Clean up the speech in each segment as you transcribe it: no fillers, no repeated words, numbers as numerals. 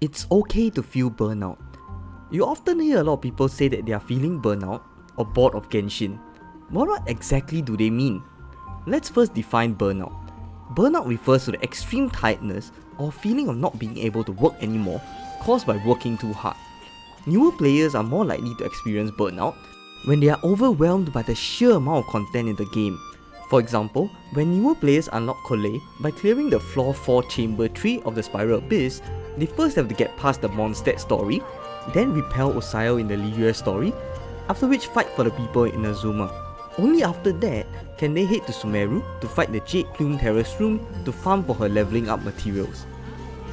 It's okay to feel burnout. You often hear a lot of people say that they are feeling burnout or bored of Genshin. But what exactly do they mean? Let's first define burnout. Burnout refers to the extreme tiredness or feeling of not being able to work anymore caused by working too hard. Newer players are more likely to experience burnout when they are overwhelmed by the sheer amount of content in the game. For example, when newer players unlock Collei by clearing the floor 4 chamber 3 of the Spiral Abyss, they first have to get past the Mondstadt story, then repel Osayo in the Liyue story, after which fight for the people in Azuma. Only after that can they head to Sumeru to fight the Jade Plume Terrace Room to farm for her leveling up materials.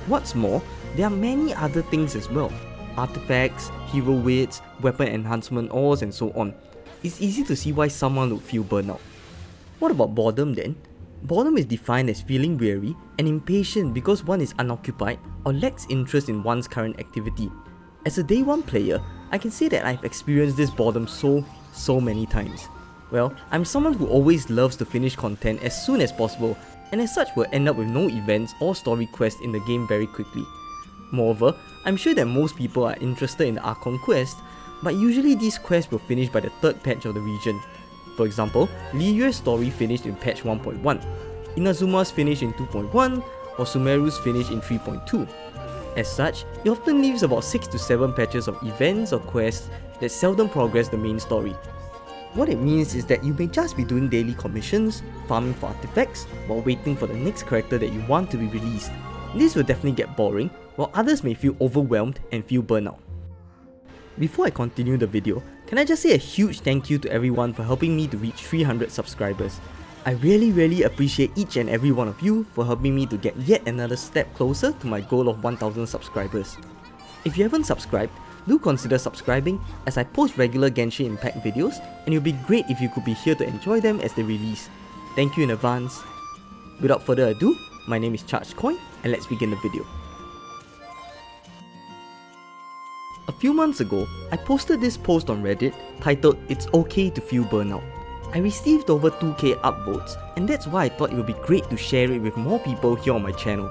What's more, there are many other things as well. Artifacts, hero wits, weapon enhancement ores and so on. It's easy to see why someone would feel burnout. What about boredom then? Boredom is defined as feeling weary and impatient because one is unoccupied or lacks interest in one's current activity. As a day 1 player, I can say that I've experienced this boredom so many times. Well, I'm someone who always loves to finish content as soon as possible, and as such will end up with no events or story quests in the game very quickly. Moreover, I'm sure that most people are interested in the Archon quest, but usually these quests will finish by the 3rd patch of the region. For example, Liyue's story finished in patch 1.1, Inazuma's finished in 2.1, or Sumeru's finished in 3.2. As such, it often leaves about 6 to 7 patches of events or quests that seldom progress the main story. What it means is that you may just be doing daily commissions, farming for artifacts, while waiting for the next character that you want to be released. This will definitely get boring, while others may feel overwhelmed and feel burnout. Before I continue the video, can I just say a huge thank you to everyone for helping me to reach 300 subscribers. I really appreciate each and every one of you for helping me to get yet another step closer to my goal of 1000 subscribers. If you haven't subscribed, do consider subscribing as I post regular Genshin Impact videos, and it would be great if you could be here to enjoy them as they release. Thank you in advance. Without further ado, my name is Charged Coin and let's begin the video. A few months ago, I posted this post on Reddit titled "It's okay to feel burnout." I received over 2k upvotes, and that's why I thought it would be great to share it with more people here on my channel.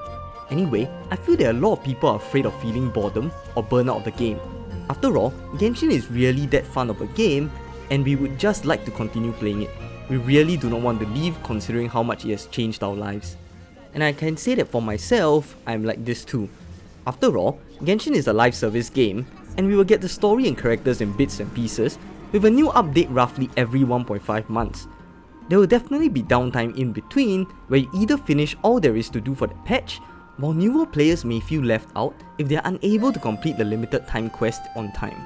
Anyway, I feel that a lot of people are afraid of feeling boredom or burnout of the game. After all, Genshin is really that fun of a game, and we would just like to continue playing it. We really do not want to leave considering how much it has changed our lives. And I can say that for myself, I'm like this too. After all, Genshin is a live service game, and we will get the story and characters in bits and pieces, with a new update roughly every 1.5 months. There will definitely be downtime in between, where you either finish all there is to do for the patch, while newer players may feel left out if they are unable to complete the limited time quest on time.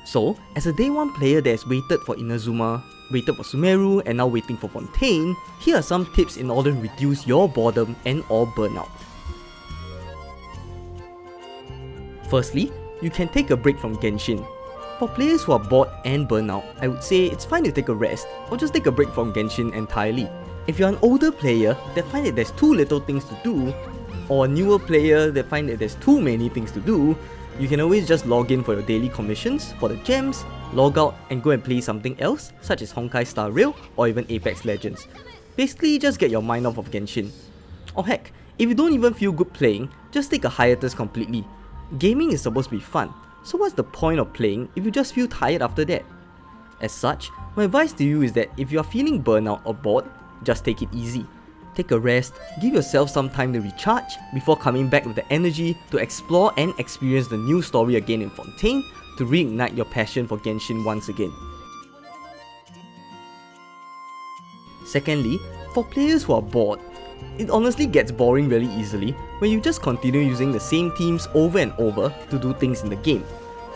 So, as a day 1 player that has waited for Inazuma, waited for Sumeru, and now waiting for Fontaine, here are some tips in order to reduce your boredom and or burnout. Firstly, you can take a break from Genshin. For players who are bored and burnt out, I would say it's fine to take a rest or just take a break from Genshin entirely. If you're an older player that find that there's too little things to do, or a newer player that find that there's too many things to do, you can always just log in for your daily commissions for the gems, log out and go and play something else such as Honkai Star Rail or even Apex Legends. Basically just get your mind off of Genshin. Or heck, if you don't even feel good playing, just take a hiatus completely. Gaming is supposed to be fun, so what's the point of playing if you just feel tired after that? As such, my advice to you is that if you are feeling burnout or bored, just take it easy. Take a rest, give yourself some time to recharge before coming back with the energy to explore and experience the new story again in Fontaine to reignite your passion for Genshin once again. Secondly, for players who are bored, it honestly gets boring really easily when you just continue using the same teams over and over to do things in the game.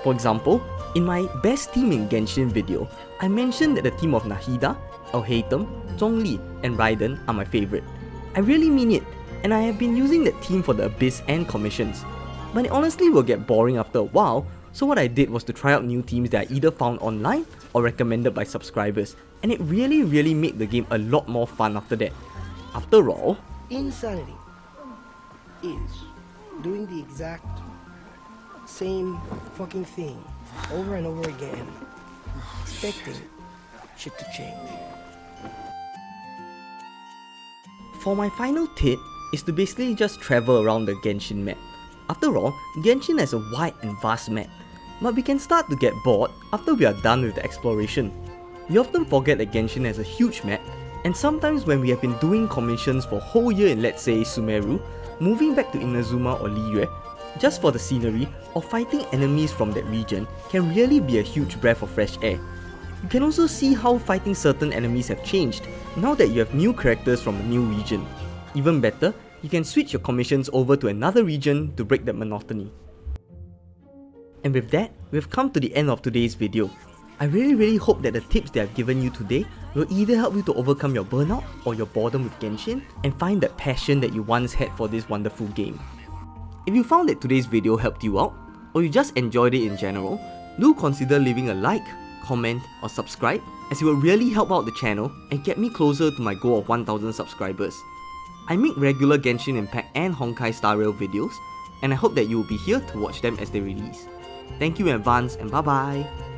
For example, in my best team in Genshin video, I mentioned that the team of Nahida, Alhaitham, Zhongli and Raiden are my favourite. I really mean it, and I have been using that team for the Abyss and commissions. But it honestly will get boring after a while, so what I did was to try out new teams that I either found online or recommended by subscribers, and it really made the game a lot more fun after that. After all, insanity is doing the exact same fucking thing over and over again, expecting shit to change. For my final tip is to basically just travel around the Genshin map. After all, Genshin has a wide and vast map, but we can start to get bored after we are done with the exploration. We often forget that Genshin has a huge map, and sometimes when we have been doing commissions for a whole year in, let's say, Sumeru, moving back to Inazuma or Liyue, just for the scenery or fighting enemies from that region can really be a huge breath of fresh air. You can also see how fighting certain enemies have changed now that you have new characters from a new region. Even better, you can switch your commissions over to another region to break that monotony. And with that, we've come to the end of today's video. I really hope that the tips that I've given you today will either help you to overcome your burnout or your boredom with Genshin and find that passion that you once had for this wonderful game. If you found that today's video helped you out, or you just enjoyed it in general, do consider leaving a like, comment or subscribe, as it will really help out the channel and get me closer to my goal of 1000 subscribers. I make regular Genshin Impact and Honkai Star Rail videos, and I hope that you will be here to watch them as they release. Thank you in advance and bye bye!